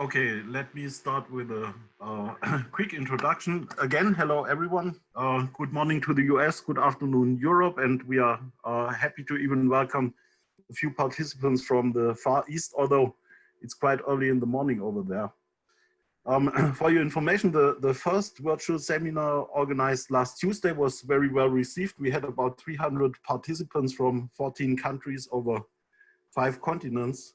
Okay, let me start with a quick introduction. Again, hello everyone. Good morning to the US, good afternoon Europe, and we are happy to even welcome a few participants from the Far East, although it's quite early in the morning over there. For your information, the first virtual seminar organized last Tuesday was very well received. We had about 300 participants from 14 countries over 5 continents.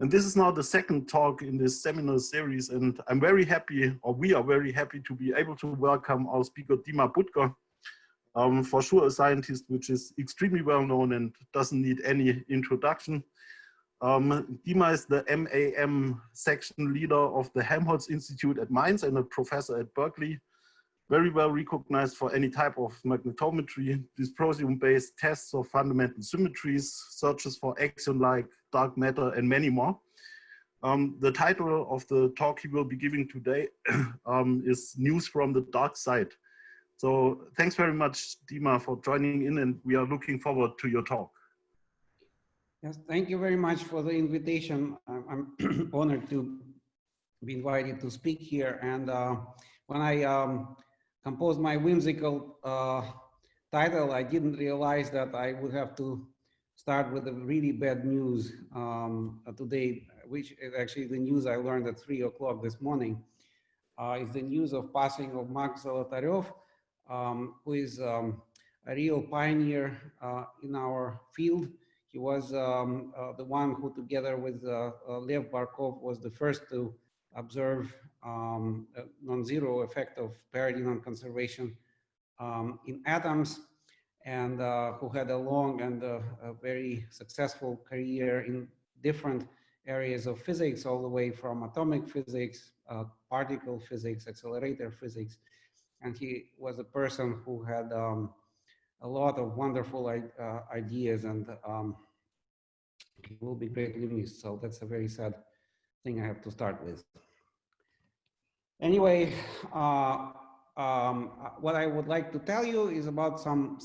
And this is now the second talk in this seminar series, and I'm very happy, or we are very happy to be able to welcome our speaker, Dima Budker, for sure a scientist which is extremely well known and doesn't need any introduction. Dima is the MAM section leader of the Helmholtz Institute at Mainz and a professor at Berkeley. Very well recognized for any type of magnetometry, dysprosium-based tests of fundamental symmetries, searches for axion-like dark matter, and many more. The title of the talk he will be giving today is News from the Dark Side. So thanks very much, Dima, for joining in, and we are looking forward to your talk. Yes, thank you very much for the invitation. I'm honored to be invited to speak here. And when I composed my whimsical title, I didn't realize that I would have to start with the really bad news today, which is actually the news I learned at 3 o'clock this morning. Is the news of passing of Max Zolotaryov, who is a real pioneer in our field. He was the one who, together with Lev Barkov, was the first to observe non-zero effect of pyridinone conservation in atoms, and who had a long and a very successful career in different areas of physics, all the way from atomic physics, particle physics, accelerator physics. And he was a person who had a lot of wonderful ideas, and he will be greatly missed. So that's a very sad thing I have to start with. Anyway, what I would like to tell you is about some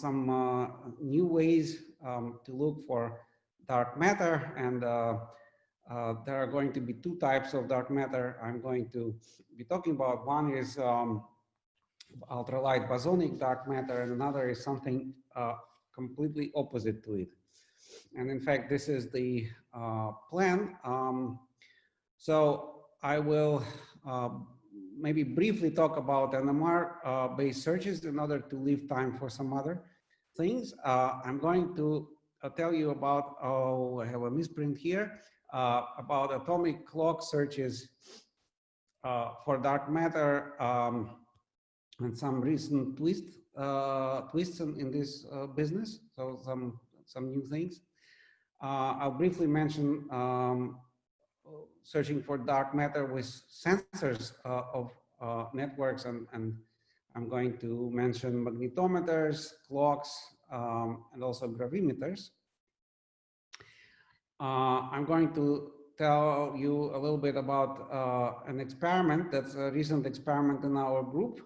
new ways to look for dark matter, and there are going to be 2 types of dark matter I'm going to be talking about. One is ultralight bosonic dark matter, and another is something completely opposite to it. And in fact, this is the plan. So I will maybe briefly talk about NMR-based searches in order to leave time for some other things. I'm going to tell you about, I have a misprint here, about atomic clock searches for dark matter, and some recent twists in this business, so some new things. I'll briefly mention searching for dark matter with sensors of networks, and I'm going to mention magnetometers, clocks, and also gravimeters. I'm going to tell you a little bit about an experiment that's a recent experiment in our group,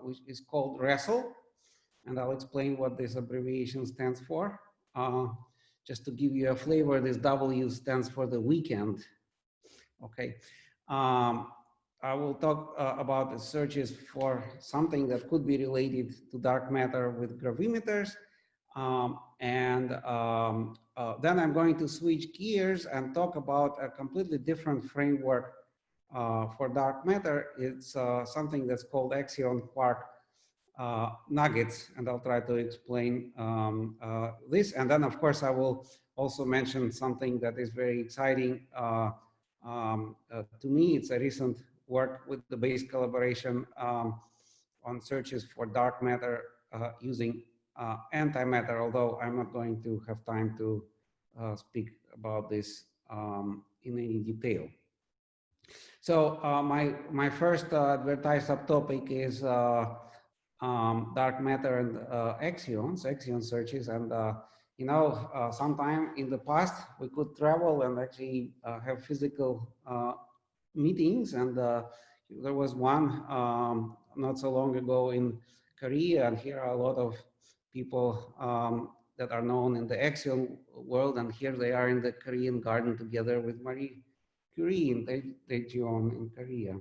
which is called WRESTLE, and I'll explain what this abbreviation stands for. Just to give you a flavor, this W stands for the weekend. Okay. I will talk about the searches for something that could be related to dark matter with gravimeters. Then I'm going to switch gears and talk about a completely different framework for dark matter. It's something that's called axion quark nuggets, and I'll try to explain this. And then, of course, I will also mention something that is very exciting to me. It's a recent work with the base collaboration on searches for dark matter using antimatter, although I'm not going to have time to speak about this in any detail. So my first advertised subtopic is dark matter and axion searches. And you know, sometime in the past we could travel and actually have physical meetings, and there was one not so long ago in Korea, and here are a lot of people that are known in the axion world, and here they are in the Korean garden together with Marie Korean, Daejeon in Korea.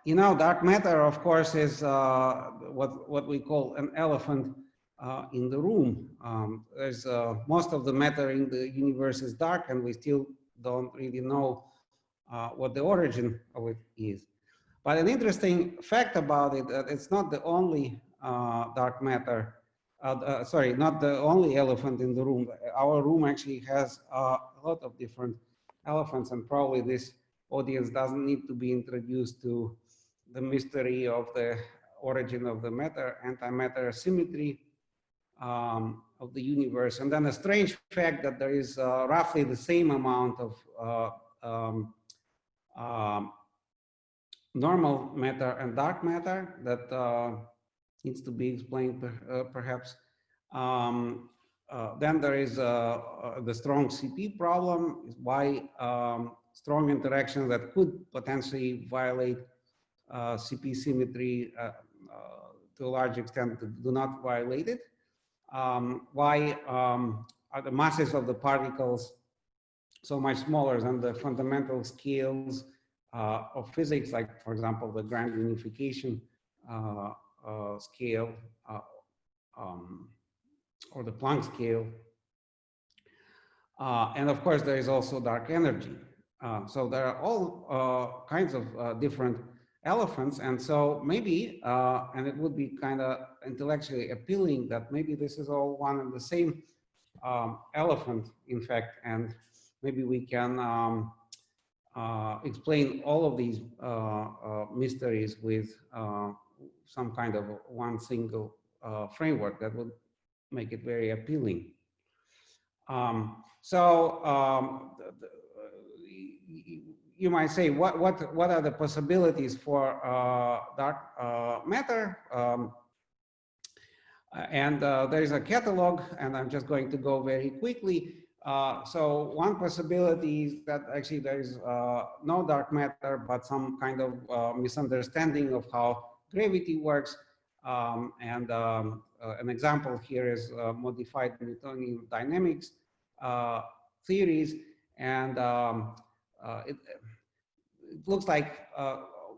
You know, dark matter, of course, is what we call an elephant in the room. There's most of the matter in the universe is dark, and we still don't really know what the origin of it is. But an interesting fact about it, that it's not the only dark matter, sorry, not the only elephant in the room. Our room actually has a lot of different elephants, and probably this audience doesn't need to be introduced to the mystery of the origin of the matter, antimatter symmetry of the universe. And then a strange fact that there is roughly the same amount of normal matter and dark matter that needs to be explained perhaps. Then there is the strong CP problem, is why strong interactions that could potentially violate CP symmetry to a large extent do not violate it. Why are the masses of the particles so much smaller than the fundamental scales of physics, like, for example, the grand unification scale or the Planck scale. And of course, there is also dark energy. So there are all kinds of different elephants. And so maybe, and it would be kind of intellectually appealing that maybe this is all one and the same elephant, in fact, and maybe we can explain all of these mysteries with some kind of one single framework that would make it very appealing. You might say, what are the possibilities for dark matter? There is a catalog, and I'm just going to go very quickly. So one possibility is that actually there is no dark matter, but some kind of misunderstanding of how gravity works. An example here is modified Newtonian dynamics theories. And it looks like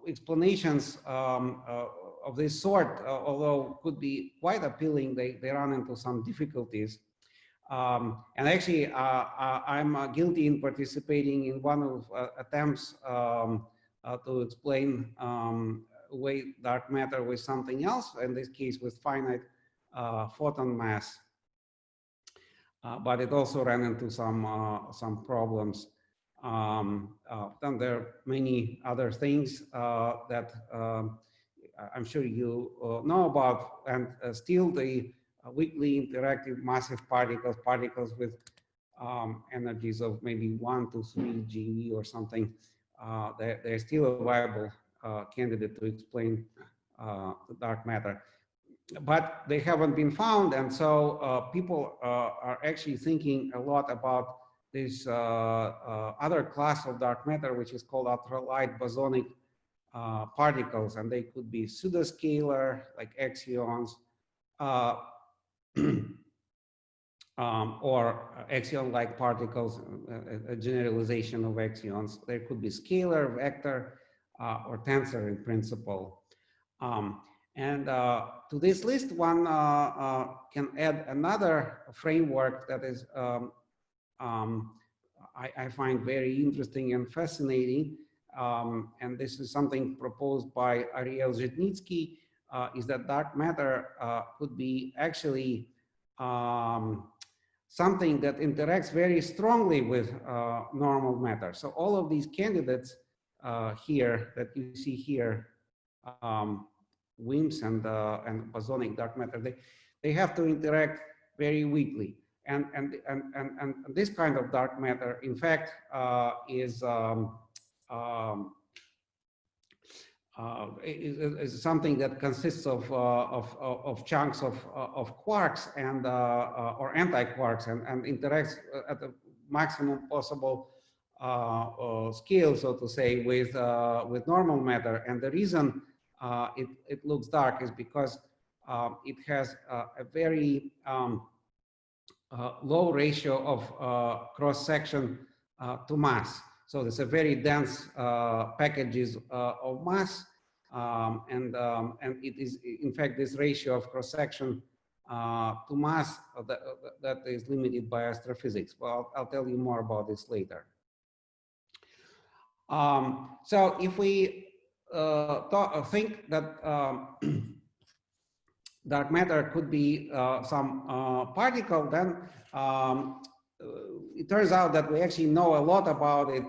explanations of this sort, although could be quite appealing, they run into some difficulties. And actually, I'm guilty in participating in one of attempts to explain away dark matter with something else, in this case with finite photon mass. But it also ran into some problems. Then there are many other things that I'm sure you know about, and still the weakly interactive massive particles with energies of maybe 1 to 3 GeV or something, they're still a viable candidate to explain the dark matter. But they haven't been found, and so people are actually thinking a lot about this other class of dark matter, which is called ultralight bosonic particles, and they could be pseudoscalar, like axions, or axion-like particles, a generalization of axions. There could be scalar, vector, or tensor in principle. To this list, one can add another framework that is I find very interesting and fascinating. And this is something proposed by Ariel Zhitnitsky, is that dark matter could be actually something that interacts very strongly with normal matter. So all of these candidates here that you see here, WIMPs and bosonic dark matter, they have to interact very weakly. And this kind of dark matter, in fact, is something that consists of chunks of quarks and or anti-quarks and interacts at the maximum possible scale, so to say, with normal matter. And the reason it looks dark is because it has a very low ratio of cross-section to mass. So there's a very dense packages of mass, and it is, in fact, this ratio of cross-section to mass that is limited by astrophysics. Well, I'll tell you more about this later. So if we think that dark matter could be some particle, then it turns out that we actually know a lot about it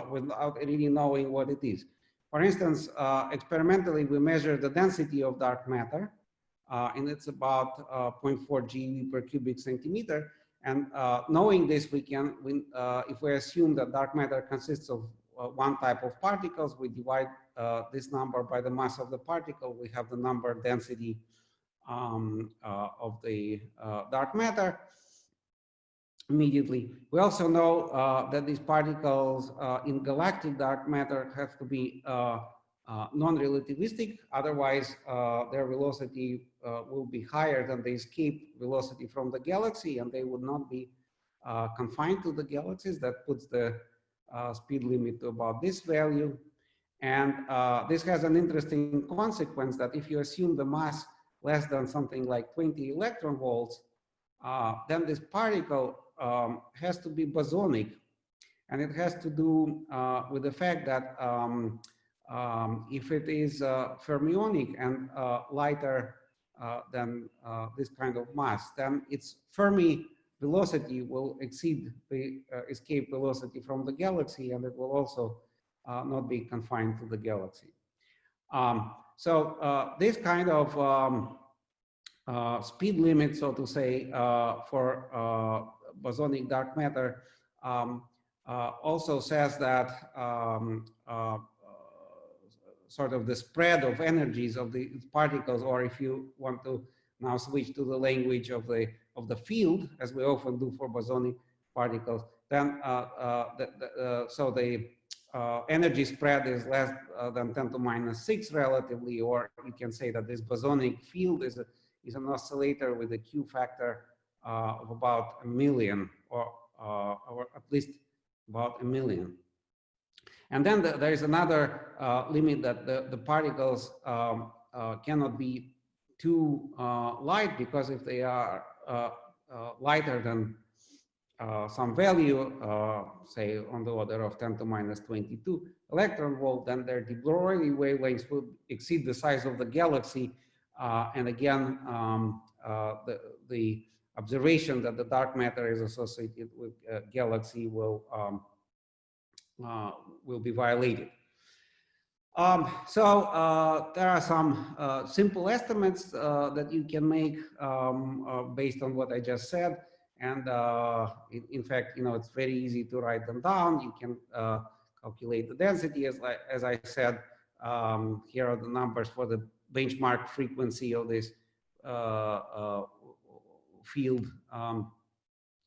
without really knowing what it is. For instance, experimentally, we measure the density of dark matter, and it's about 0.4 GeV per cubic centimeter. And knowing this, we can, if we assume that dark matter consists of one type of particles, we divide this number by the mass of the particle, we have the number density of the dark matter immediately. We also know that these particles in galactic dark matter have to be non-relativistic, otherwise their velocity will be higher than the escape velocity from the galaxy, and they would not be confined to the galaxies. That puts the speed limit to about this value. And this has an interesting consequence that if you assume the mass less than something like 20 electron volts, then this particle has to be bosonic. And it has to do with the fact that if it is fermionic and lighter than this kind of mass, then its Fermi velocity will exceed the escape velocity from the galaxy, and it will also not be confined to the galaxy. So this kind of speed limit, so to say, for bosonic dark matter also says that sort of the spread of energies of the particles, or if you want to now switch to the language of the field, as we often do for bosonic particles, then so the energy spread is less than 10 to minus 6 relatively, or you can say that this bosonic field is an oscillator with a Q factor of about 1 million, or at least about 1 million. And then there is another limit that the particles cannot be too light, because if they are lighter than some value, say on the order of 10 to minus 22 electron volt, then their de Broglie wavelengths will exceed the size of the galaxy. And again, the observation that the dark matter is associated with galaxy will be violated. So there are some simple estimates that you can make based on what I just said. And in fact, it's very easy to write them down. You can calculate the density, as I said. Here are the numbers for the benchmark frequency of this field of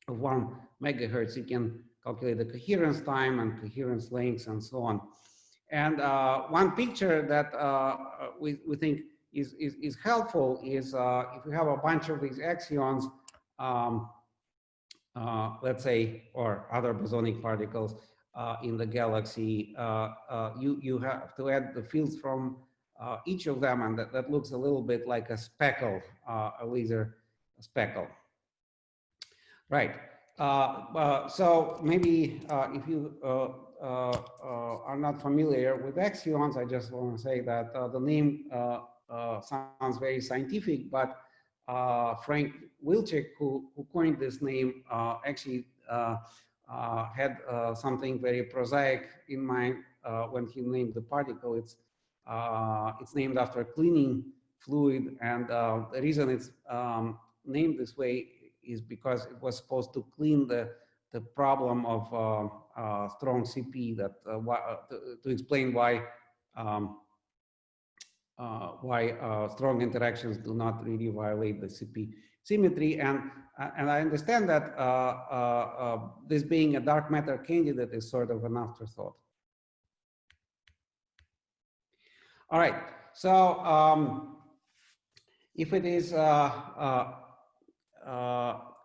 1 megahertz. You can calculate the coherence time and coherence lengths and so on. And one picture that we think is helpful is if we have a bunch of these axions, let's say, or other bosonic particles in the galaxy, you have to add the fields from each of them, and that looks a little bit like a speckle, a laser speckle. Right. So maybe if you are not familiar with axions, I just want to say that the name sounds very scientific, but Frank Wilczek, who coined this name, actually had something very prosaic in mind when he named the particle. It's named after a cleaning fluid, and the reason it's named this way is because it was supposed to clean the problem of strong CP, that to explain why strong interactions do not really violate the CP symmetry. And I understand that this being a dark matter candidate is sort of an afterthought. All right, so if it is a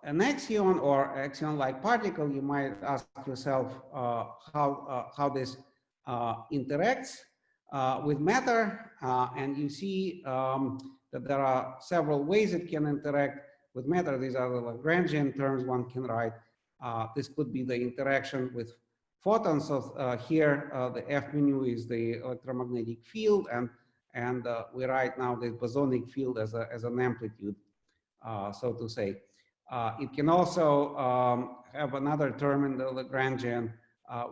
an axion or axion-like particle, you might ask yourself how this interacts with matter, and you see that there are several ways it can interact with matter. These are the Lagrangian terms one can write. This could be the interaction with photons. So here the F mu is the electromagnetic field, and we write now the bosonic field as an amplitude, so to say. It can also have another term in the Lagrangian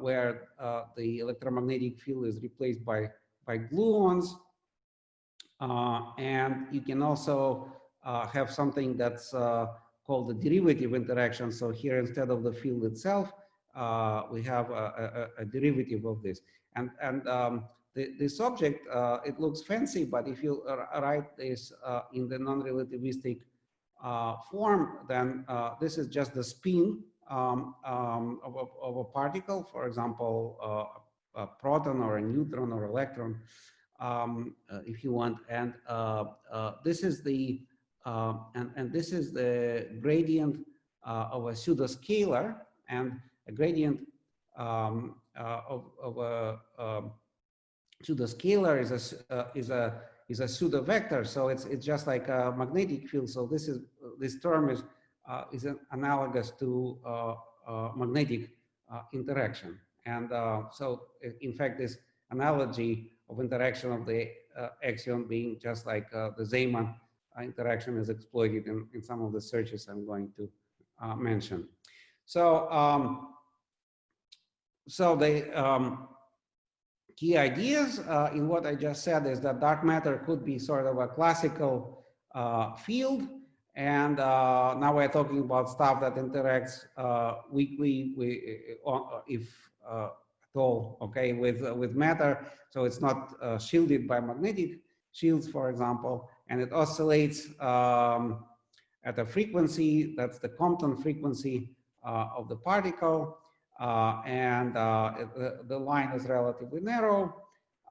where the electromagnetic field is replaced by gluons. And you can also have something that's called the derivative interaction. So here, instead of the field itself, we have a derivative of this. And this object, it looks fancy, but if you write this in the non-relativistic form, then this is just the spin of a particle, for example, a proton or a neutron or electron, if you want. And this is the this is the gradient of a pseudoscalar, and a gradient of a pseudoscalar is a pseudo vector. So it's just like a magnetic field. So this term is analogous to magnetic interaction. And so in fact, this analogy of interaction of the axion being just like the Zeeman interaction is exploited in some of the searches I'm going to mention. So so the key ideas in what I just said is that dark matter could be sort of a classical field, and now we're talking about stuff that interacts weakly, if at all, okay, with matter. So it's not shielded by magnetic shields, for example, and it oscillates at a frequency that's the Compton frequency of the particle. And the line is relatively narrow.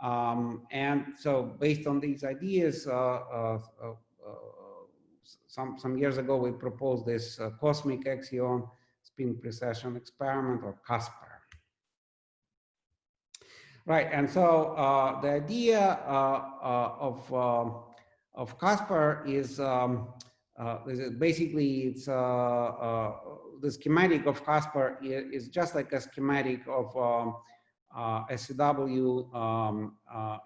And so based on these ideas, some years ago, we proposed this cosmic axion spin precession experiment, or CASPER. Right, and so the idea of CASPER is basically it's the schematic of CASPER is just like a schematic of SCW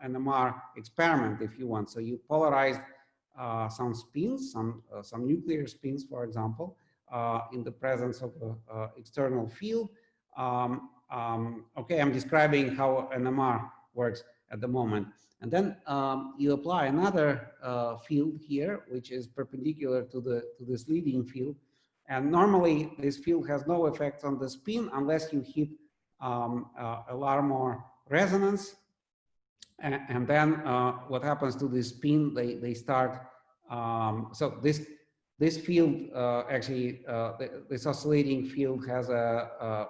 NMR experiment, if you want. So you polarize some spins, some nuclear spins, for example, in the presence of an external field. Okay, I'm describing how NMR works at the moment. And then you apply another field here, which is perpendicular to this leading field. And normally this field has no effect on the spin unless you hit a Larmor resonance. And then what happens to this spin, they start, so this field actually, this oscillating field has a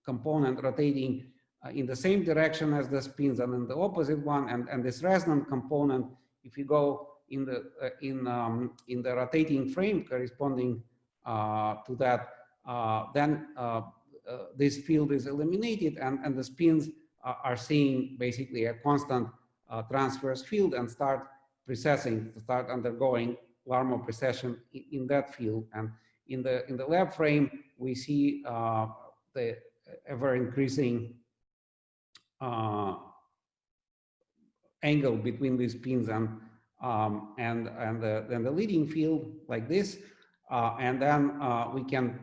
component rotating in the same direction as the spins and in the opposite one, and this resonant component, if you go in the rotating frame corresponding to that, then this field is eliminated, and the spins are seeing basically a constant transverse field and start precessing, start undergoing Larmor precession in that field. And in the lab frame, we see the ever increasing angle between these spins and the leading field like this, and then we can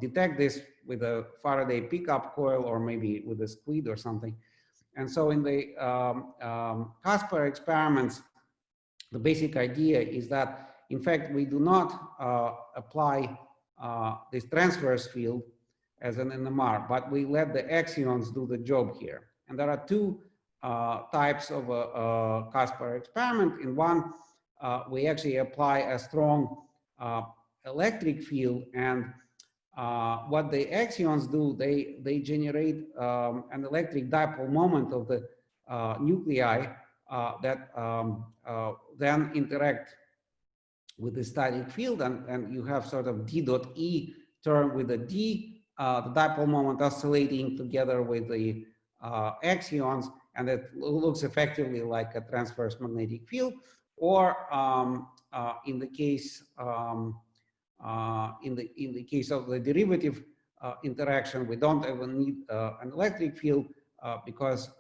detect this with a Faraday pickup coil or maybe with a squid or something. And so in the CASPER experiments, the basic idea is that in fact we do not apply this transverse field as an NMR, but we let the axions do the job here. And there are two types of a CASPER experiment. In one, we actually apply a strong electric field, and what the axions do, they generate an electric dipole moment of the nuclei that then interact with the static field, and you have sort of d dot E term with a d, the dipole moment oscillating together with the axions, and it looks effectively like a transverse magnetic field. Or in the case in the case of the derivative interaction, we don't even need an electric field because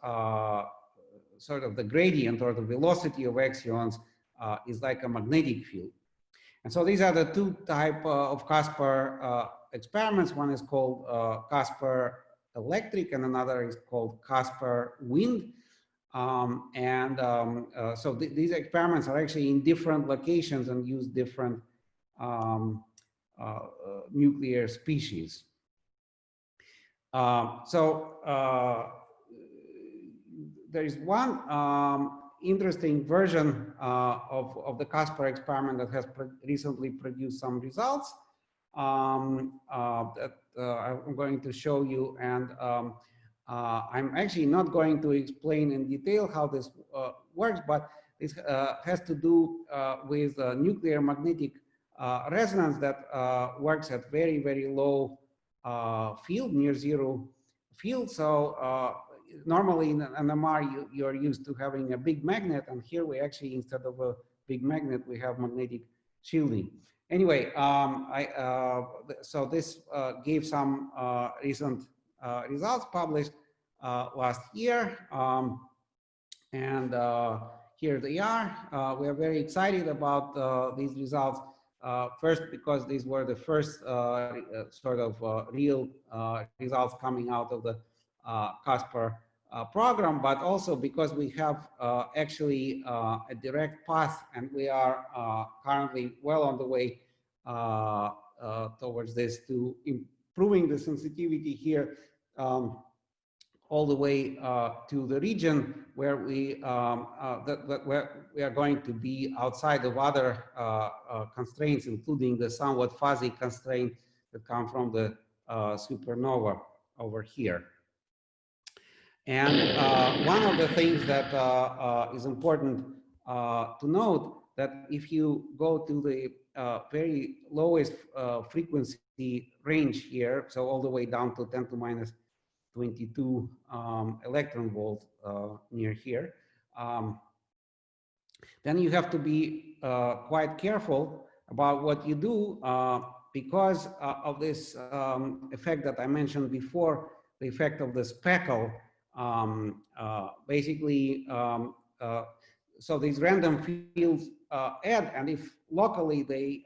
sort of the gradient or the velocity of axions is like a magnetic field. And so these are the two types of Caspar experiments. One is called Caspar electric, and another is called Caspar wind. So these experiments are actually in different locations and use different nuclear species. There is one interesting version of the Caspar experiment that has recently produced some results that I'm going to show you. And I'm actually not going to explain in detail how this works, but this has to do with nuclear magnetic resonance that works at very, very low field, near zero field. So normally in an NMR, you're used to having a big magnet, and here we actually, instead of a big magnet, we have magnetic shielding. Anyway, so this gave some recent results published last year, and here they are. We are very excited about these results. First, because these were the first sort of real results coming out of the Caspar program, but also because we have actually a direct path, and we are currently well on the way towards this, to improving the sensitivity here all the way to the region where we where we are going to be outside of other constraints, including the somewhat fuzzy constraint that come from the supernova over here. And one of the things that is important to note, that if you go to the very lowest frequency range here, so all the way down to 10 to minus 22 electron volt near here, then you have to be quite careful about what you do because of this effect that I mentioned before, the effect of the speckle. Basically, so these random fields add, and if locally they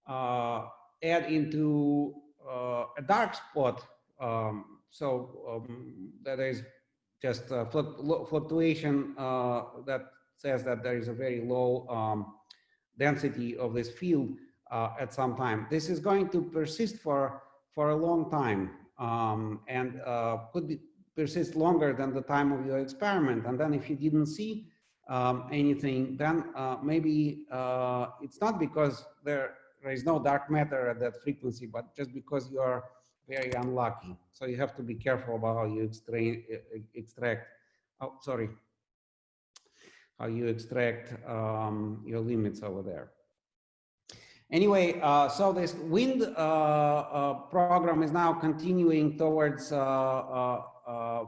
add into a dark spot, that is just a fluctuation that says that there is a very low density of this field at some time. This is going to persist for a long time, and could persist longer than the time of your experiment. And then if you didn't see anything, then maybe it's not because there is no dark matter at that frequency, but just because you are very unlucky. So you have to be careful about how you extract how you extract your limits over there. Anyway, so this wind program is now continuing towards,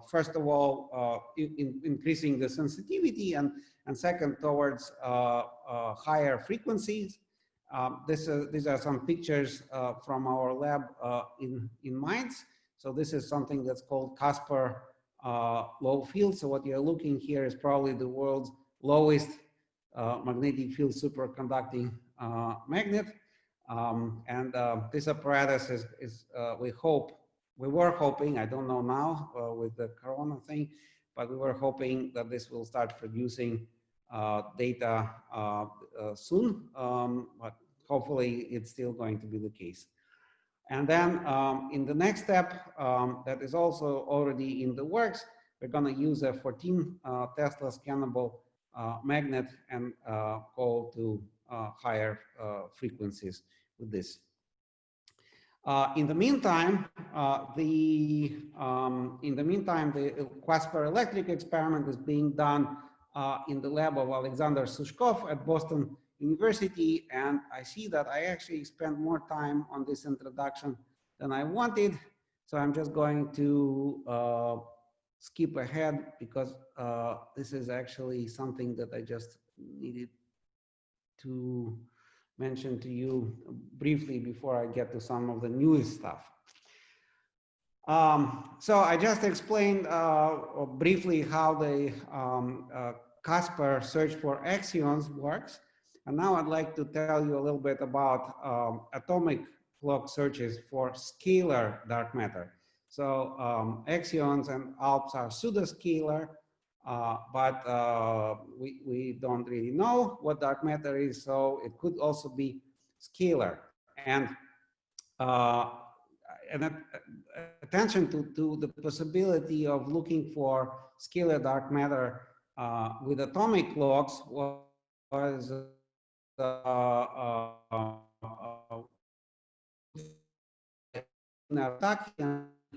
first of all, increasing the sensitivity, and second, towards higher frequencies. These are some pictures from our lab in Mainz. So this is something that's called Caspar low field. So what you're looking here is probably the world's lowest magnetic field superconducting magnet. This apparatus is we were hoping, I don't know now with the corona thing, but we were hoping that this will start producing data soon, but hopefully it's still going to be the case. And then in the next step, that is also already in the works, we're going to use a 14 Tesla scannable magnet and go to higher frequencies with this. In the meantime, the Caspar electric experiment is being done in the lab of Alexander Sushkov at Boston University, and I see that I actually spent more time on this introduction than I wanted. So I'm just going to skip ahead because this is actually something that I just needed to mention to you briefly before I get to some of the newest stuff. So I just explained briefly how the Casper search for axions works. And now I'd like to tell you a little bit about atomic clock searches for scalar dark matter. So axions and ALPS are pseudoscalar, but we don't really know what dark matter is, so it could also be scalar. And attention to the possibility of looking for scalar dark matter with atomic clocks was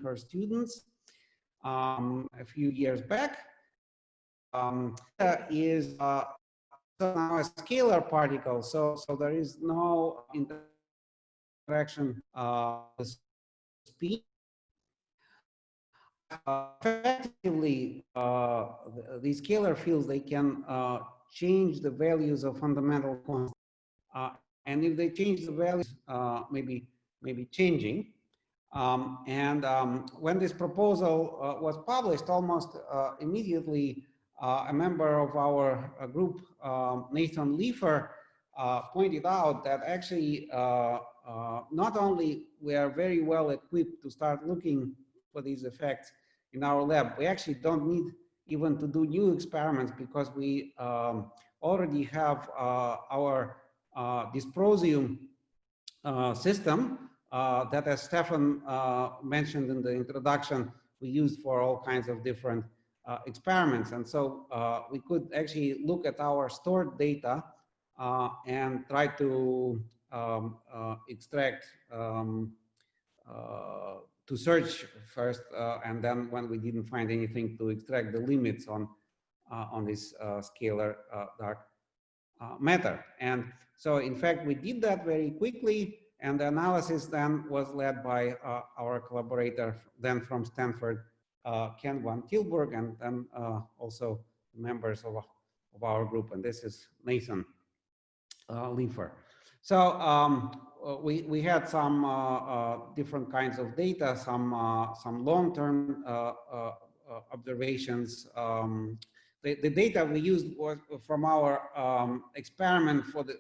her students a few years back. Is now a scalar particle, so there is no interaction with speed. Effectively, these scalar fields, they can change the values of fundamental constants, and if they change the values, maybe changing. When this proposal was published, almost immediately, a member of our group, Nathan Leifer, pointed out that actually not only we are very well equipped to start looking for these effects in our lab, we actually don't need even to do new experiments because we already have our dysprosium system that, as Stefan mentioned in the introduction, we used for all kinds of different experiments. And so we could actually look at our stored data and try to extract, to search first, and then when we didn't find anything, to extract the limits on this scalar dark matter. And so in fact, we did that very quickly, and the analysis then was led by our collaborator then from Stanford, Ken van Tilburg, and then also members of our group, and this is Nathan Leifer. So we had some different kinds of data, some long-term observations. The data we used was from our experiment for the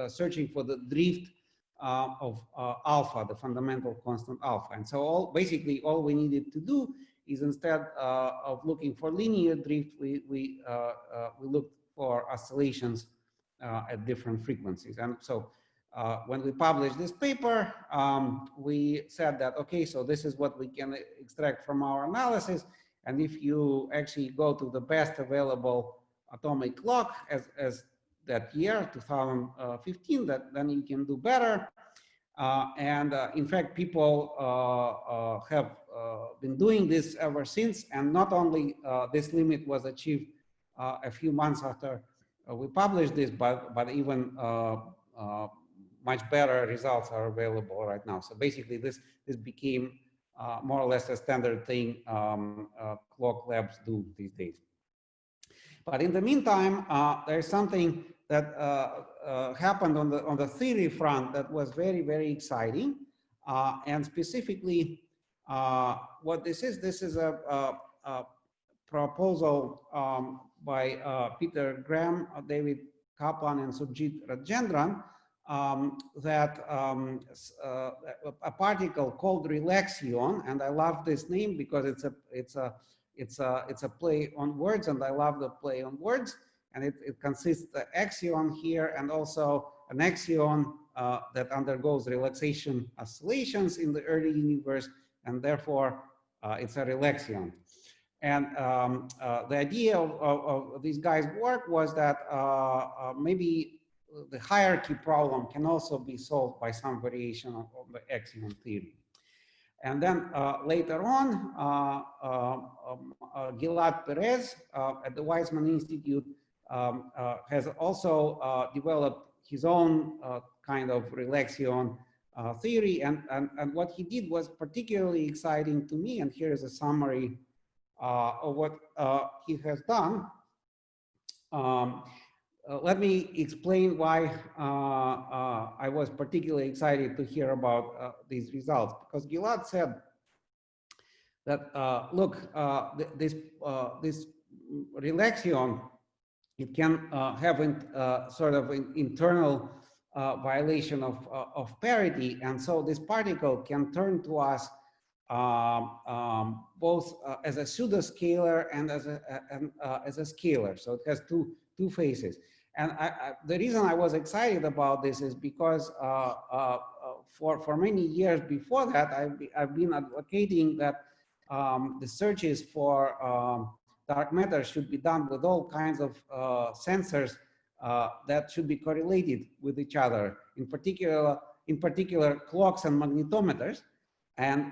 searching for the drift of alpha, the fundamental constant alpha. And so basically all we needed to do is, instead of looking for linear drift, we looked for oscillations at different frequencies. And so when we published this paper, we said that, okay, so this is what we can extract from our analysis. And if you actually go to the best available atomic clock as that year, 2015, then you can do better. In fact, people have been doing this ever since. And not only this limit was achieved a few months after we published this, but even much better results are available right now. So basically, this became more or less a standard thing clock labs do these days. But in the meantime, there's something that happened on the theory front that was very, very exciting. And specifically, what this is a proposal by Peter Graham, David Kaplan, and Surjit Rajendran, that a particle called relaxion, and I love this name because it's a play on words, and I love the play on words, and it consists of the axion here and also an axion that undergoes relaxation oscillations in the early universe, and therefore it's a relaxion. And the idea of these guys' work was that maybe the hierarchy problem can also be solved by some variation of the axion theory. And then later on, Gilad Perez at the Weizmann Institute has also developed his own kind of relaxion theory, and what he did was particularly exciting to me, and here is a summary of what he has done. Let me explain why I was particularly excited to hear about these results, because Gilad said that, look, this relaxion, it can have sort of an internal violation of parity, and so this particle can turn to us both as a pseudoscalar and as a scalar. So it has two faces. And the reason I was excited about this is because for many years before that, I've been advocating that the searches for dark matter should be done with all kinds of sensors that should be correlated with each other. In particular, clocks and magnetometers. And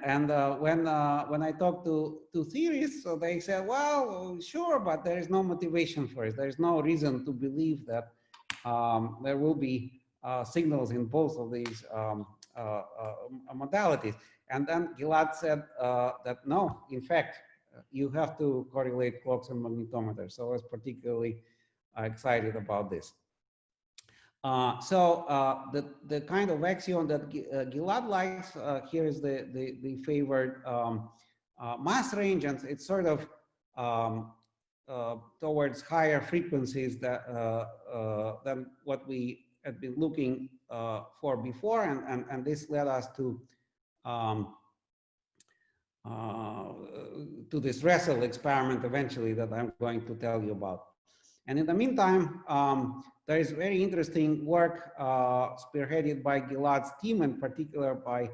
when I talked to theorists, so they said, well, sure, but there is no motivation for it. There is no reason to believe that there will be signals in both of these modalities. And then Gilad said that no, in fact, you have to correlate clocks and magnetometers. So I was particularly excited about this. The kind of axiom that Gilad likes, here is the favored mass range, and it's sort of towards higher frequencies than what we had been looking for before, and this led us to this Russell experiment eventually that I'm going to tell you about. And in the meantime, there is very interesting work spearheaded by Gilad's team, in particular by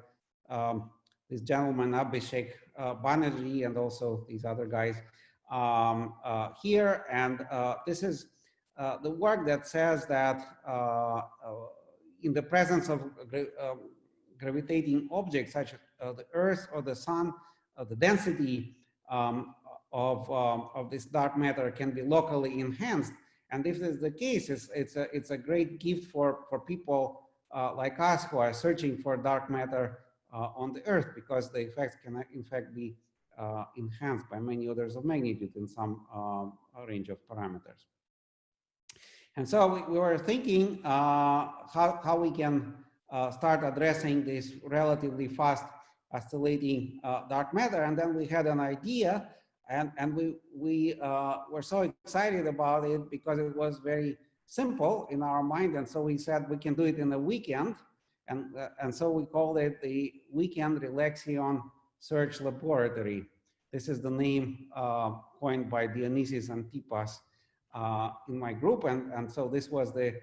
this gentleman, Abhishek Banerjee, and also these other guys here. And this is the work that says that in the presence of gravitating objects such as the Earth or the Sun, the density of this dark matter can be locally enhanced. And if this is the case, it's a great gift for people like us who are searching for dark matter on the Earth, because the effects can in fact be enhanced by many orders of magnitude in some range of parameters. And so we were thinking how we can start addressing this relatively fast oscillating dark matter, and then we had an idea, and we were so excited about it because it was very simple in our mind, and so we said we can do it in a weekend, and so we called it the Weekend Relaxion Search Laboratory. This is the name coined by Dionysis Antipas in my group, and so this was the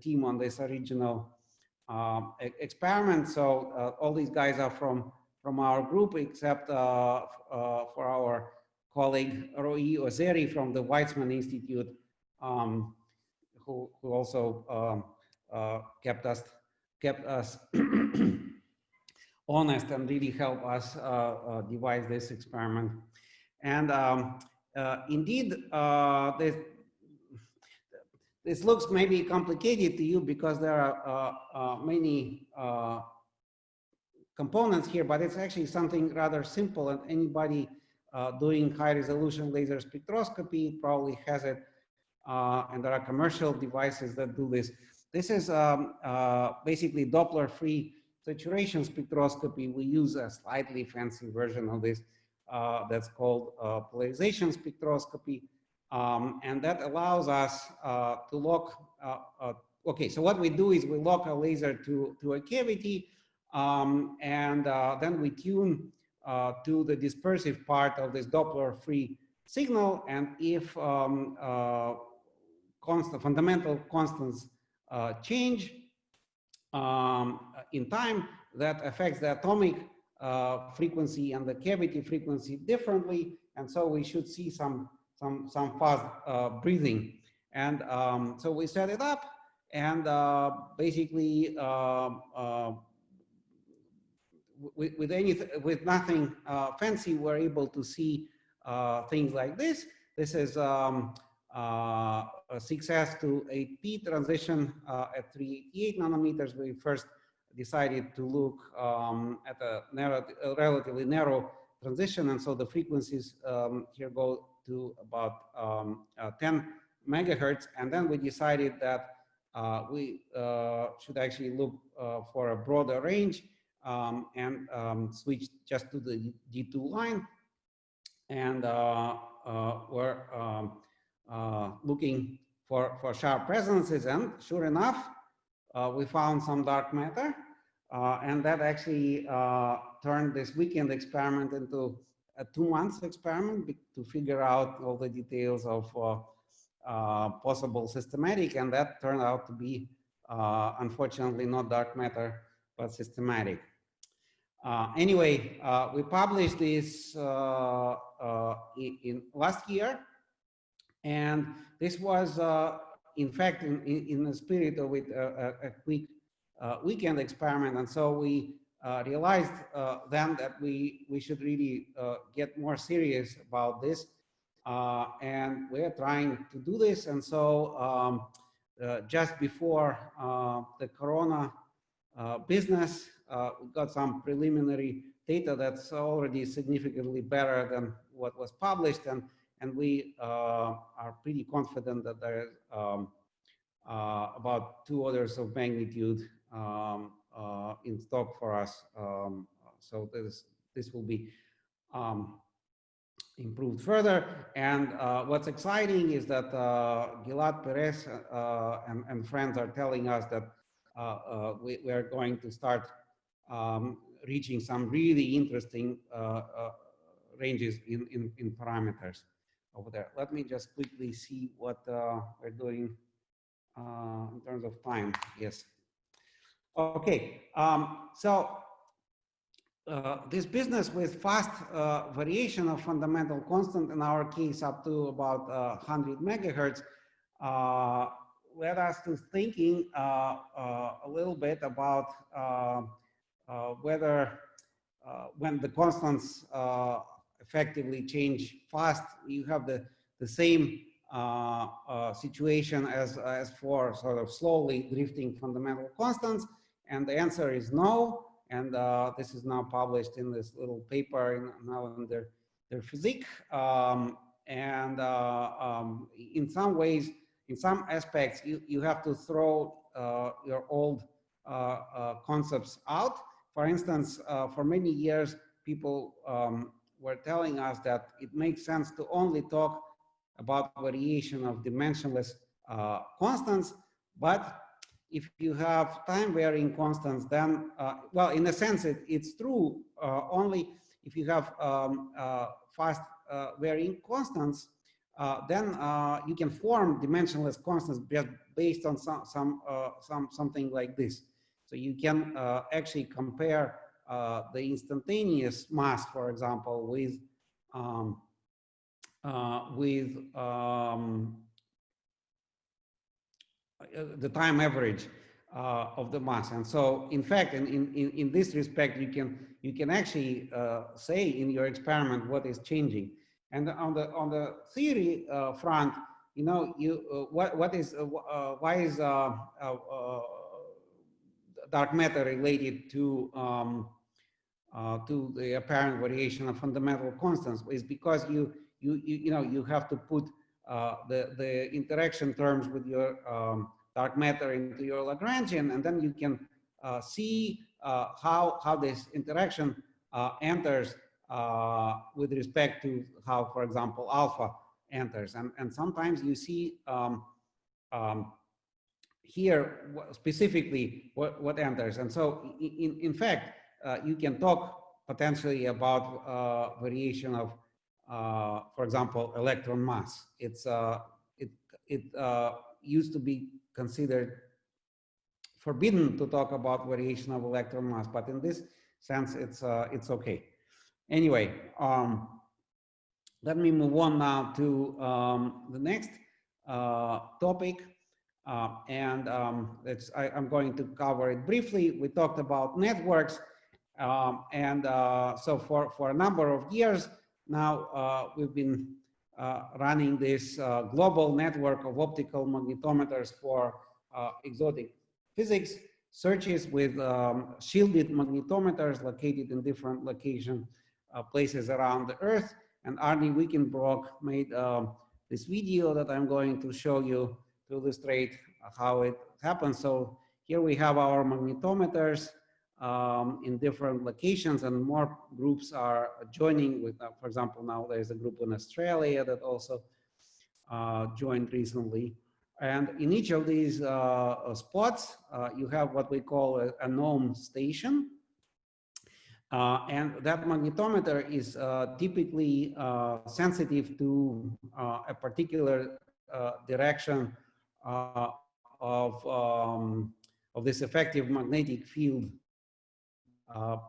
team on this original experiment. So all these guys are from our group, except for our colleague Roy Ozeri from the Weizmann Institute, who also kept us honest and really helped us devise this experiment. And indeed, this looks maybe complicated to you because there are many components here, but it's actually something rather simple, and anybody doing high resolution laser spectroscopy probably has it, and there are commercial devices that do this. This is basically Doppler-free saturation spectroscopy. We use a slightly fancy version of this that's called polarization spectroscopy, and that allows us to lock, okay, so what we do is we lock a laser to a cavity, and then we tune to the dispersive part of this Doppler-free signal, and if fundamental constants change in time, that affects the atomic frequency and the cavity frequency differently, and so we should see some fast breathing. And so we set it up, and basically with nothing fancy, we're able to see things like this. This is 6S to 8P transition at 388 nanometers. We first decided to look at a relatively narrow transition, and so the frequencies here go to about 10 megahertz, and then we decided that we should actually look for a broader range and switch just to the D2 line, and we're looking for sharp resonances, and sure enough, we found some dark matter, and that actually turned this weekend experiment into a 2-month experiment to figure out all the details of possible systematic, and that turned out to be unfortunately not dark matter but systematic. Anyway, we published this in last year, and this was in fact in the spirit of it a quick weekend experiment, and so we realized then that we should really get more serious about this, and we're trying to do this. And so just before the Corona business, we got some preliminary data that's already significantly better than what was published, and we are pretty confident that there is about 2 orders of magnitude in stock for us. So this will be improved further. And what's exciting is that Gilad Perez and friends are telling us that we are going to start reaching some really interesting ranges in parameters over there. Let me just quickly see what we're doing in terms of time. Yes. Okay. So this business with fast variation of fundamental constant, in our case up to about 100 megahertz, led us to thinking a little bit about whether when the constants effectively change fast, you have the same situation as for sort of slowly drifting fundamental constants, and the answer is no. And this is now published in this little paper now in their physique. And in some ways, in some aspects, you have to throw your old concepts out. For instance, for many years, people were telling us that it makes sense to only talk about variation of dimensionless constants, but if you have time varying constants, then, well, in a sense, it's true only if you have fast varying constants, then you can form dimensionless constants just based on something like this. So you can actually compare the instantaneous mass, for example, with the time average of the mass. And so, in fact, in this respect, you can actually say in your experiment what is changing. And on the theory front, you know, why is dark matter related to the apparent variation of fundamental constants? Is because you have to put the interaction terms with your dark matter into your Lagrangian, and then you can see how this interaction enters with respect to how, for example, alpha enters. And sometimes you see here specifically what enters. And so, in fact, you can talk potentially about variation of, for example, electron mass. It used to be considered forbidden to talk about variation of electron mass, but in this sense, it's okay. Anyway, let me move on now to the next topic, and I'm going to cover it briefly. We talked about networks, and so for a number of years now, we've been running this global network of optical magnetometers for exotic physics, searches with shielded magnetometers located in different places around the Earth. And Arnie Wickenbrock made this video that I'm going to show you to illustrate how it happens. So here we have our magnetometers in different locations, and more groups are joining with, for example, now there's a group in Australia that also joined recently. And in each of these spots, you have what we call a NOM station. And that magnetometer is typically sensitive to a particular direction of this effective magnetic field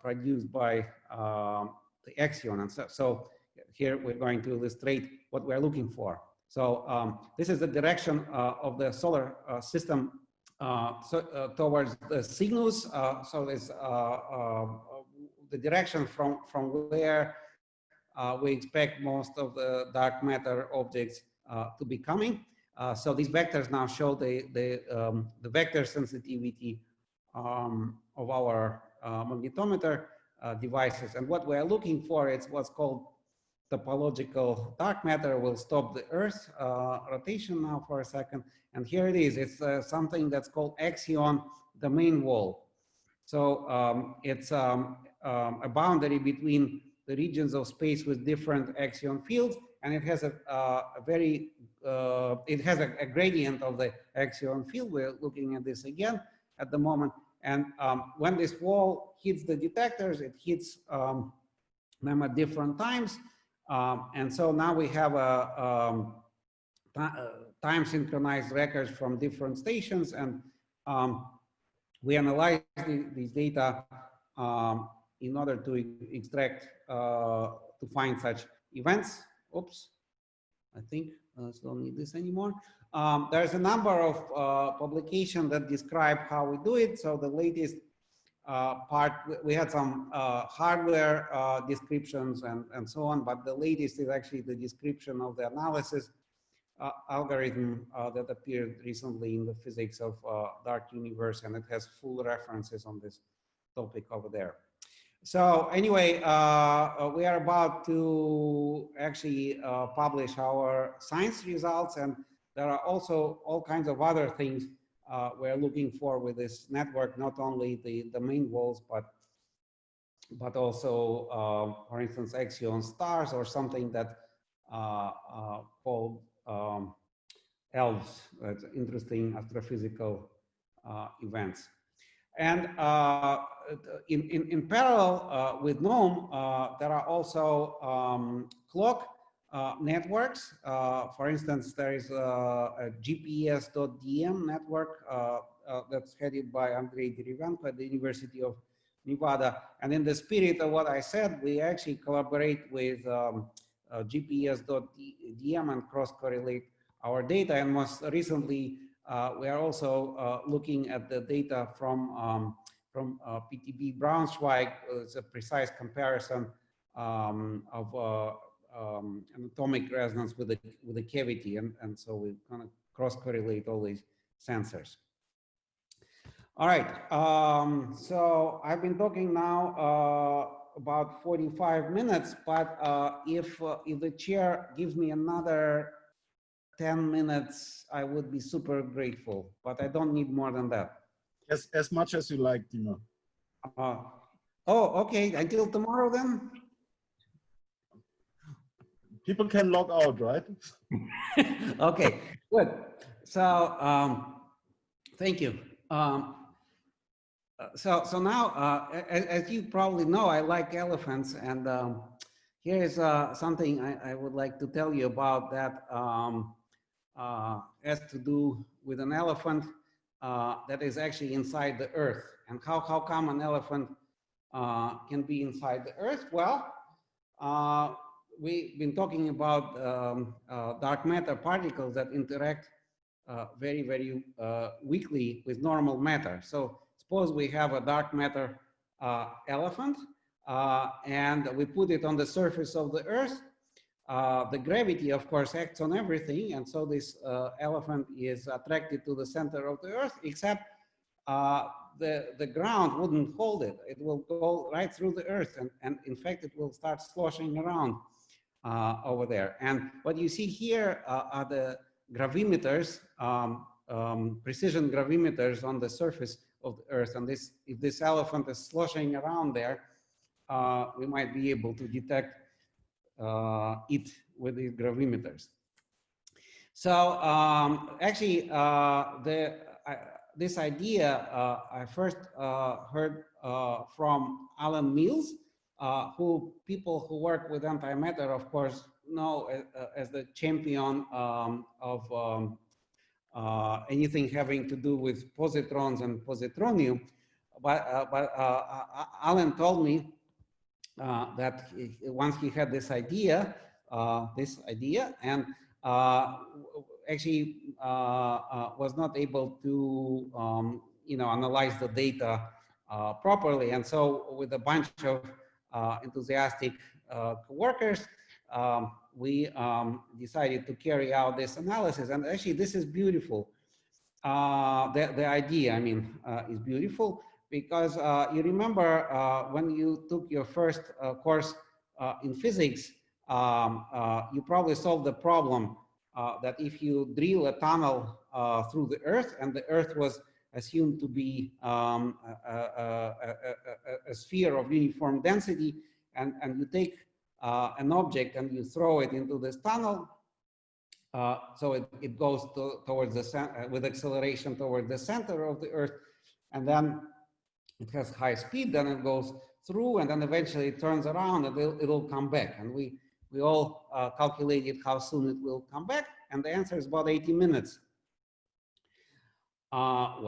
produced by the axion. And so here we're going to illustrate what we're looking for. So this is the direction of the solar system towards the Cygnus. So this the direction from where we expect most of the dark matter objects to be coming. So these vectors now show the vector sensitivity of our magnetometer devices. And what we're looking for is what's called topological dark matter. We'll stop the Earth rotation now for a second. And here it is. It's something that's called axion domain wall. So it's a boundary between the regions of space with different axion fields, and it has a gradient of the axion field. We're looking at this again at the moment. And when this wall hits the detectors, it hits them at different times. And so now we have a time synchronized records from different stations, and we analyze these data in order to extract, to find such events. Oops, I think I don't need this anymore. There's a number of publications that describe how we do it. So the latest part, we had some hardware descriptions and so on, but the latest is actually the description of the analysis algorithm that appeared recently in the Physics of Dark Universe, and it has full references on this topic over there. So anyway, we are about to actually publish our science results, and there are also all kinds of other things we're looking for with this network, not only the main walls, but also, for instance, axion stars or something that called ELVs, that's interesting astrophysical events. And in parallel with NOM, there are also clock networks. For instance, there is a GPS.dm network that's headed by Andrei Derivenko at the University of Nevada. And in the spirit of what I said, we actually collaborate with GPS.dm and cross-correlate our data. And most recently, we are also looking at the data from PTB Braunschweig. It's a precise comparison of anatomic resonance with the cavity, and so we kind of cross-correlate all these sensors. All right, so I've been talking now about 45 minutes, but if the chair gives me another 10 minutes, I would be super grateful, but I don't need more than that. As much as you like, Dima. Oh, okay, until tomorrow then? People can log out, right? Okay, good. So, thank you. So now, as you probably know, I like elephants, and here is something I would like to tell you about that has to do with an elephant that is actually inside the Earth. And how come an elephant can be inside the Earth? Well, we've been talking about dark matter particles that interact very, very weakly with normal matter. So suppose we have a dark matter elephant and we put it on the surface of the Earth. the gravity, of course, acts on everything, and so this elephant is attracted to the center of the Earth, except the ground wouldn't hold it. It will go right through the Earth, and in fact, it will start sloshing around over there. And what you see here are the gravimeters, precision gravimeters on the surface of the Earth. And this, if this elephant is sloshing around there, we might be able to detect it with these gravimeters. So actually, this idea I first heard from Alan Mills, who people who work with antimatter, of course, know as the champion of anything having to do with positrons and positronium. But Alan told me that once he had this idea, and actually was not able to analyze the data properly, and so with a bunch of enthusiastic workers, we decided to carry out this analysis. And actually, this is beautiful. The idea, I mean, is beautiful, because you remember when you took your first course in physics, you probably solved the problem that if you drill a tunnel through the Earth, and the Earth was assumed to be a sphere of uniform density, and you take an object and you throw it into this tunnel, so it goes towards the center with acceleration towards the center of the Earth, and then it has high speed, then it goes through, and then eventually it turns around and it'll come back. And we all calculated how soon it will come back, and the answer is about 80 minutes. Now,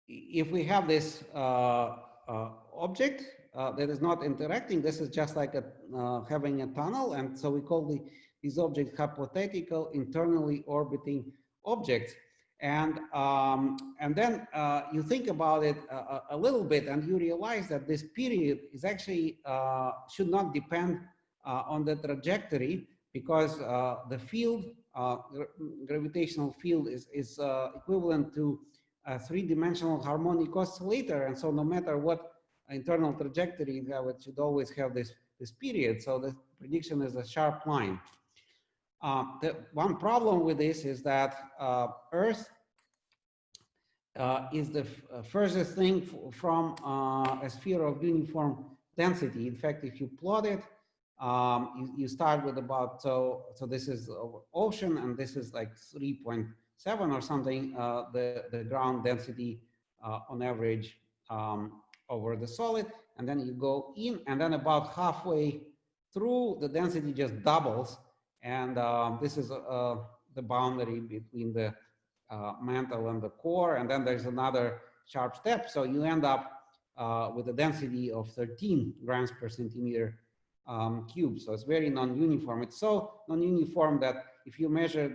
if we have this object that is not interacting, this is just like having a tunnel, and so we call these objects hypothetical internally orbiting objects. And then you think about it a little bit, and you realize that this period is actually should not depend on the trajectory, because the field, gravitational field, is equivalent to a three-dimensional harmonic oscillator, and so no matter what internal trajectory you have, it should always have this period. So the prediction is a sharp line. The one problem with this is that Earth is the furthest thing from a sphere of uniform density. In fact, if you plot it, you start with about, so this is ocean, and this is like 3.7 or something, the ground density on average over the solid, and then you go in, and then about halfway through, the density just doubles, and this is the boundary between the mantle and the core, and then there's another sharp step, so you end up with a density of 13 grams per centimeter cube. So it's very non-uniform. It's so non-uniform that if you measure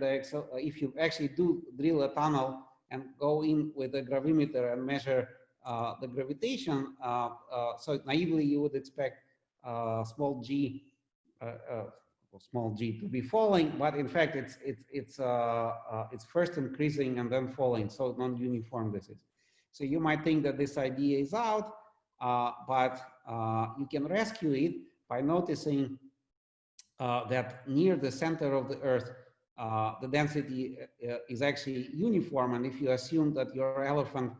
if you actually do drill a tunnel and go in with a gravimeter and measure the gravitation, so naively you would expect small g to be falling, but in fact it's first increasing and then falling. So non-uniform this is. So you might think that this idea is out, but you can rescue it by noticing that near the center of the Earth, the density is actually uniform. And if you assume that your elephant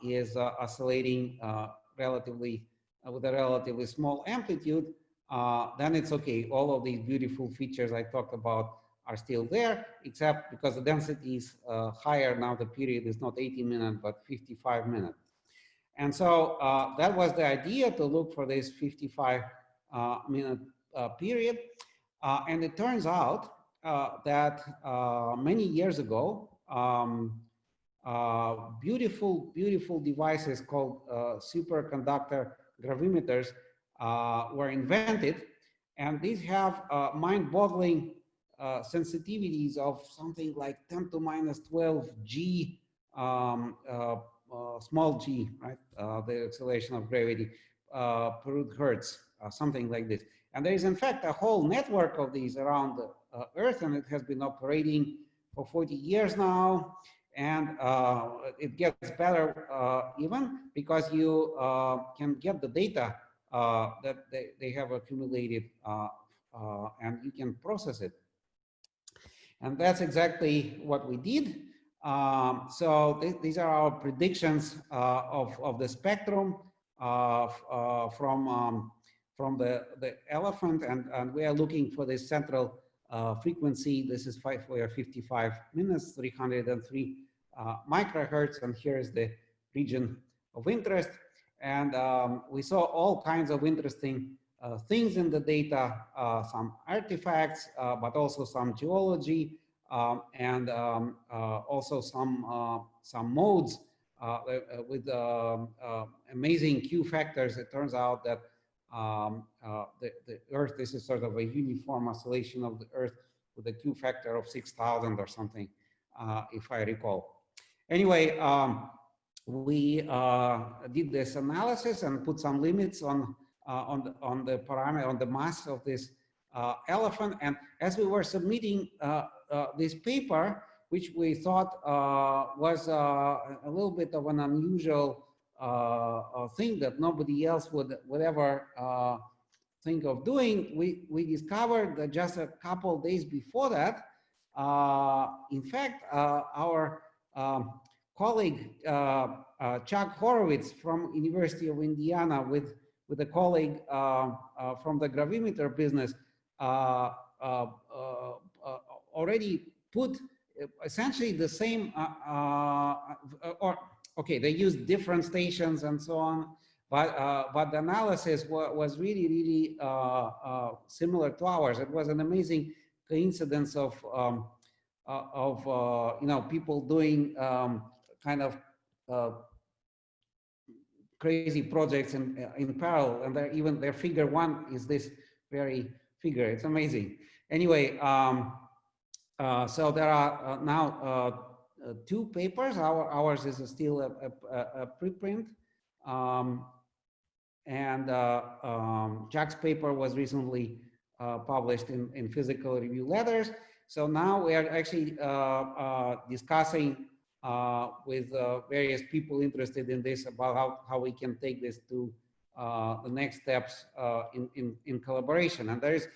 is oscillating relatively with a relatively small amplitude, then it's okay. All of these beautiful features I talked about are still there, except because the density is higher now, the period is not 80 minutes, but 55 minutes. And so that was the idea, to look for this 55-minute period. And it turns out that many years ago, beautiful devices called superconductor gravimeters were invented, and these have mind-boggling sensitivities of something like 10 to minus 12 G small g, right? The acceleration of gravity per hertz, something like this. And there is in fact a whole network of these around the Earth, and it has been operating for 40 years now. And it gets better even because you can get the data that they have accumulated and you can process it. And that's exactly what we did. So these are our predictions of the spectrum from the elephant, and we are looking for this central frequency. This is 55 minutes, 303 microhertz, and here is the region of interest. And we saw all kinds of interesting things in the data, some artifacts, but also some geology, and also some modes with amazing Q factors. It turns out that the Earth, this is sort of a uniform oscillation of the Earth with a Q factor of 6,000 or something, if I recall. Anyway, we did this analysis and put some limits on the parameter, on the mass of this elephant. And as we were submitting this paper, which we thought was a little bit of an unusual thing that nobody else would ever think of doing, we discovered that just a couple of days before that, in fact, our colleague Chuck Horowitz from University of Indiana with a colleague from the gravimeter business already put essentially the same, okay, they used different stations and so on, but the analysis was really similar to ours. It was an amazing coincidence of you know, people doing kind of crazy projects in parallel, and even their figure one is this very figure. It's amazing. Anyway, so there are now 2 papers. Ours is still a preprint, and Jack's paper was recently published in Physical Review Letters. So now we are actually discussing with various people interested in this about how we can take this to the next steps in collaboration. And it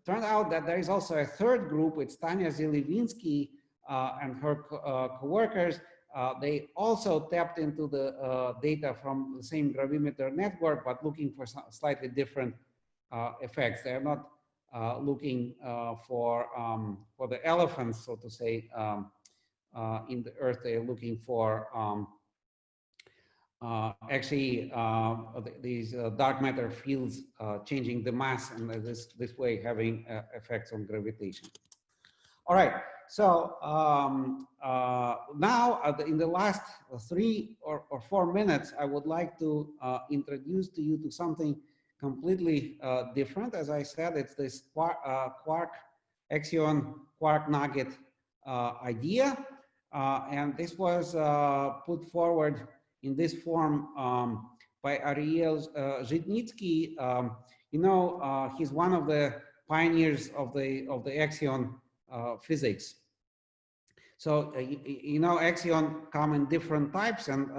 turned out that there is also a third group. It's Tanya Zilivinsky and her co-workers. They also tapped into the data from the same gravimeter network, but looking for some slightly different effects. They're not looking for the elephants, so to say, in the Earth. They're looking for actually these dark matter fields changing the mass, and this way having effects on gravitation. All right, so now in the last 3 or 4 minutes, I would like to introduce to you to something completely different. As I said, it's this quark axion quark nugget idea, and this was put forward in this form by Ariel Zhitnitsky. You know, he's one of the pioneers of the axion physics. So you know, axion come in different types, and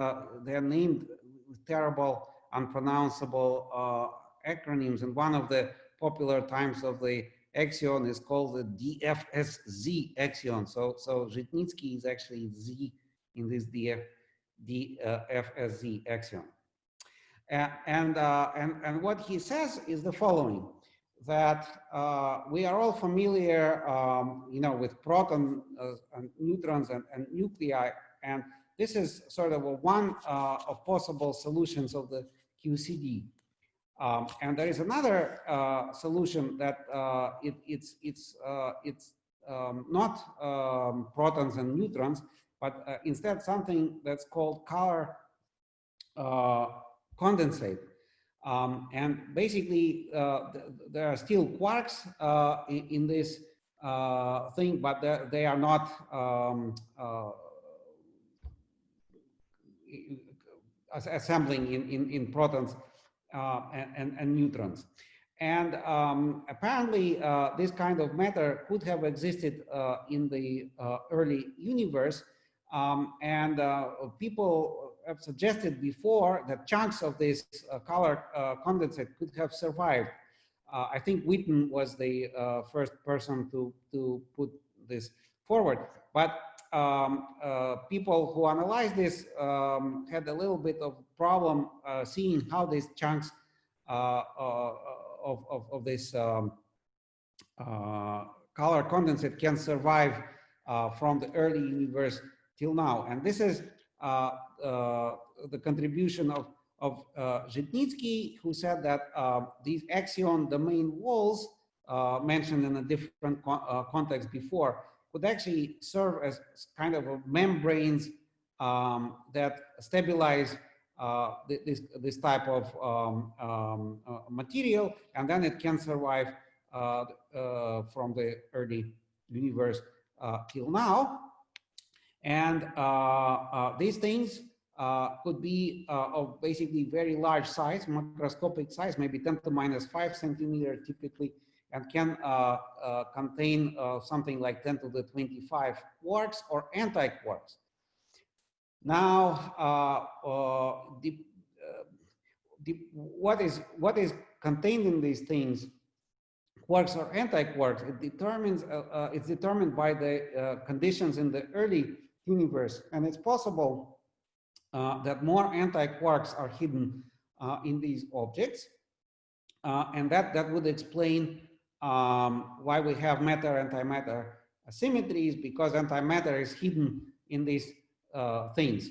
they're named with terrible, unpronounceable acronyms. And one of the popular types of the axion is called the DFSZ axion. So Zhitnitsky is actually Z in this DFSZ axion. And what he says is the following, that we are all familiar, you know, with protons and neutrons and nuclei, and this is sort of one of possible solutions of the QCD. And there is another solution that it's not protons and neutrons, but instead something that's called color condensate. And basically, there are still quarks in this thing, but they are not assembling in protons and neutrons. And apparently, this kind of matter could have existed in the early universe. People have suggested before that chunks of this color condensate could have survived. I think Witten was the first person to put this forward. But people who analyzed this had a little bit of problem seeing how these chunks of this color condensate can survive from the early universe till now. And this is the contribution of Zhitnitsky, who said that these axion domain walls mentioned in a different context before could actually serve as kind of a membranes that stabilize this type of material, and then it can survive from the early universe till now. And these things could be of basically very large size, macroscopic size, maybe 10 to minus 5 centimeter typically, and can contain something like 10 to the 25 quarks or anti-quarks. Now, what is contained in these things, quarks or anti-quarks? It's determined by the conditions in the early universe, and it's possible that more anti-quarks are hidden in these objects, and that would explain why we have matter-antimatter asymmetries, because antimatter is hidden in these things.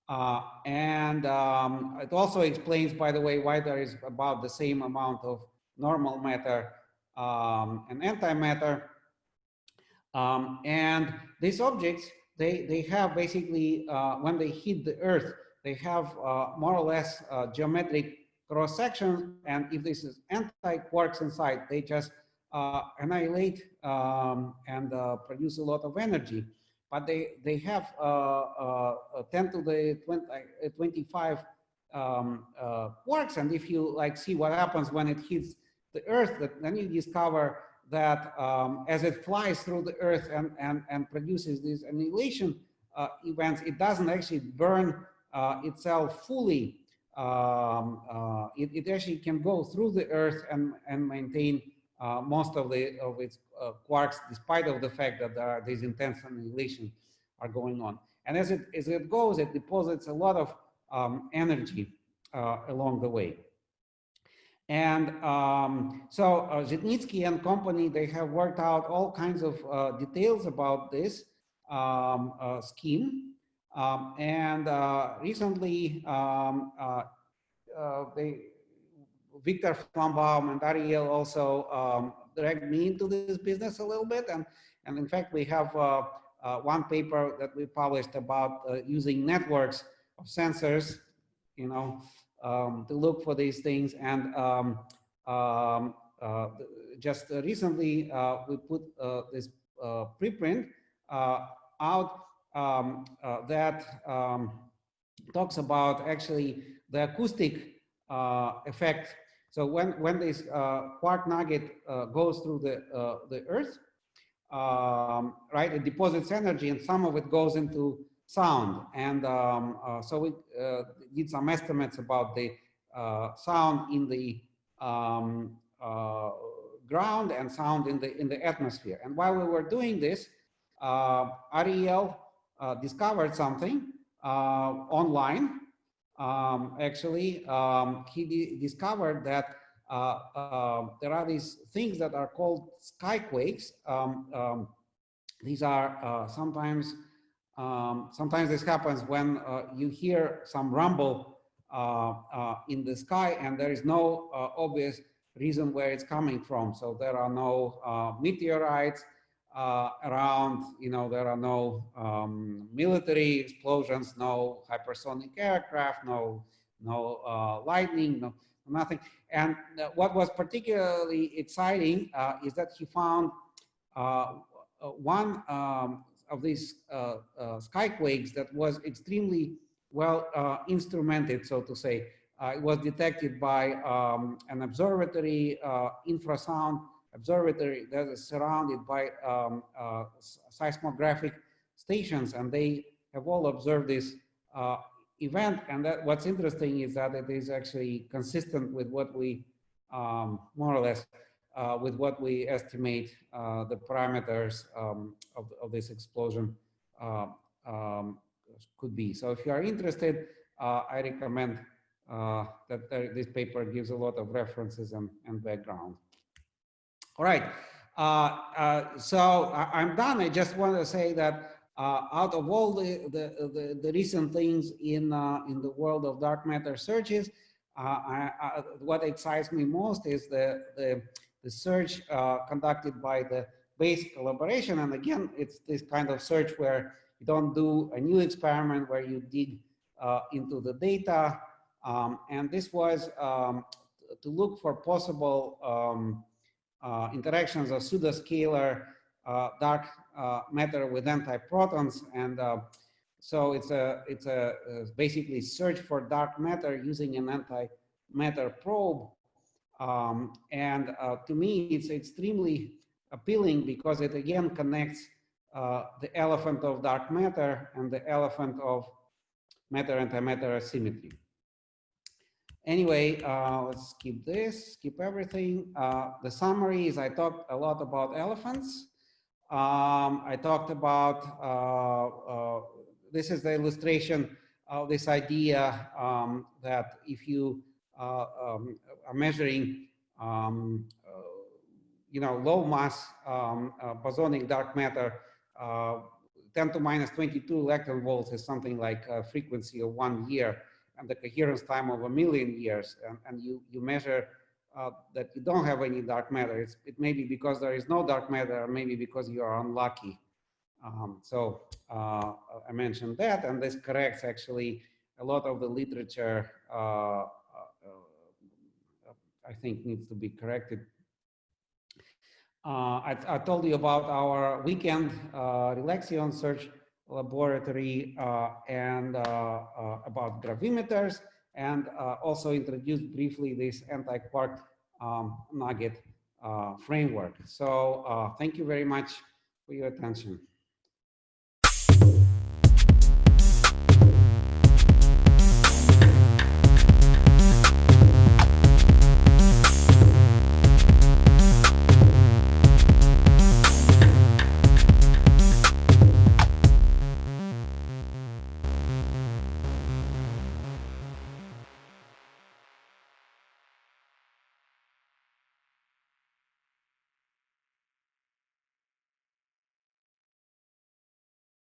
It also explains, by the way, why there is about the same amount of normal matter and antimatter. And these objects, they have basically, when they hit the Earth, they have more or less geometric cross sections. And if this is anti-quarks inside, they just annihilate and produce a lot of energy. But they have 10 to the 25 quarks. And if you see what happens when it hits the Earth, then you discover that as it flies through the Earth and produces these annihilation events, it doesn't actually burn itself fully. It actually can go through the Earth and maintain most of its quarks, despite of the fact that there are these intense annihilation are going on. And as it goes, it deposits a lot of energy along the way. And so Zhitnitsky and company, they have worked out all kinds of details about this scheme. Recently, Victor Flambaum and Ariel also dragged me into this business a little bit. And in fact, we have one paper that we published about using networks of sensors, to look for these things. And just recently, we put this preprint out that talks about actually the acoustic effect. So when this quark nugget goes through the Earth, right, it deposits energy, and some of it goes into sound. And so we did some estimates about the sound in the ground and sound in the atmosphere. And while we were doing this, Ariel discovered something online. Actually, he discovered that there are these things that are called skyquakes. These are sometimes this happens when you hear some rumble in the sky, and there is no obvious reason where it's coming from. So there are no meteorites around, there are no military explosions, no hypersonic aircraft, no lightning, no nothing. And what was particularly exciting is that he found one of these skyquakes that was extremely well instrumented, so to say. It was detected by an observatory, infrasound observatory that is surrounded by seismographic stations, and they have all observed this event. And that what's interesting is that it is actually consistent with what we more or less with what we estimate the parameters of this explosion could be. So if you are interested, I recommend that this paper gives a lot of references and background. All right, so I'm done. I just want to say that out of all the recent things in the world of dark matter searches, what excites me most is the search conducted by the base collaboration. And again, it's this kind of search where you don't do a new experiment, where you dig into the data. And this was to look for possible interactions of pseudoscalar dark matter with antiprotons. And so it's a basically search for dark matter using an antimatter probe. And to me, it's extremely appealing because it again connects the elephant of dark matter and the elephant of matter-antimatter asymmetry. Anyway, let's skip this, skip everything. The summary is I talked a lot about elephants. I talked about, this is the illustration of this idea that if you are measuring, low mass bosonic dark matter, 10 to minus 22 electron volts is something like a frequency of 1 year and the coherence time of 1,000,000 years. And you measure that you don't have any dark matter. It may be because there is no dark matter, or maybe because you are unlucky. So I mentioned that, and this corrects actually a lot of the literature I think needs to be corrected. I told you about our weekend Relaxion search laboratory and about gravimeters, and also introduced briefly this anti-quark nugget framework. So thank you very much for your attention.